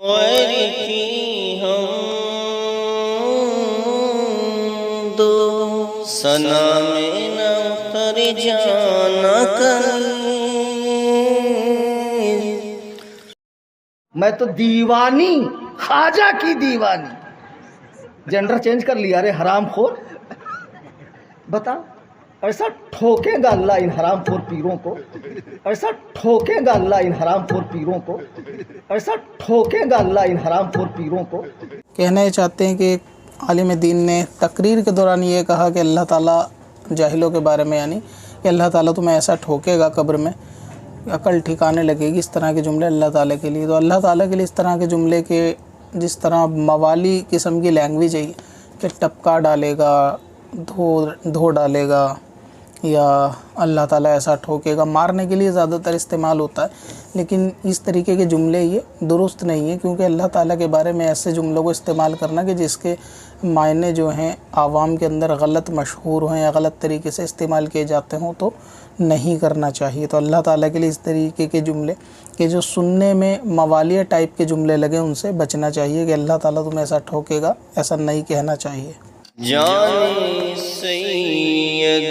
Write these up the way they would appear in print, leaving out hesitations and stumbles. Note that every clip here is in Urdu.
غیر کی ہم دو ثنا میں نہ اتر جانا کہیں. میں تو دیوانی خواجہ کی دیوانی. جنڈر چینج کر لیا رے حرام خور. بتا ایسا ٹھوکے گا اللہ ان حرام خور پیروں کو, ایسا ٹھوکے گا اللہ ان حرام خور پیروں کو, ایسا ٹھوکے گا اللہ ان حرام خور پیروں کو. کہنا یہ چاہتے ہیں کہ عالم دین نے تقریر کے دوران یہ کہا کہ اللہ تعالیٰ جاہلوں کے بارے میں, یعنی کہ اللہ تعالیٰ تمہیں ایسا ٹھوکے گا قبر میں, عقل ٹھکانے لگے گی. اس طرح کے جملے اللہ تعالیٰ کے لیے, تو اللہ تعالیٰ کے لیے اس طرح کے جملے کے جس طرح موالی قسم کی لینگویج ہے کہ ٹپکا ڈالے گا, دھو ڈالے گا, یا اللہ تعالیٰ ایسا ٹھوکے گا, مارنے کے لیے زیادہ تر استعمال ہوتا ہے. لیکن اس طریقے کے جملے یہ درست نہیں ہیں, کیونکہ اللہ تعالیٰ کے بارے میں ایسے جملوں کو استعمال کرنا کہ جس کے معنی جو ہیں عوام کے اندر غلط مشہور ہوں یا غلط طریقے سے استعمال کیے جاتے ہوں تو نہیں کرنا چاہیے. تو اللہ تعالیٰ کے لیے اس طریقے کے جملے کہ جو سننے میں موالیہ ٹائپ کے جملے لگے ان سے بچنا چاہیے کہ اللہ تعالیٰ تمہیں ایسا ٹھوکے گا, ایسا نہیں کہنا چاہیے. جان سید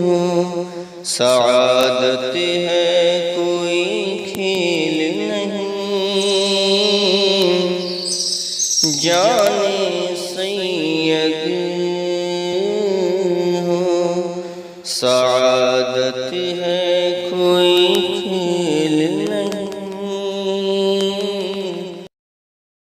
ہو سعادت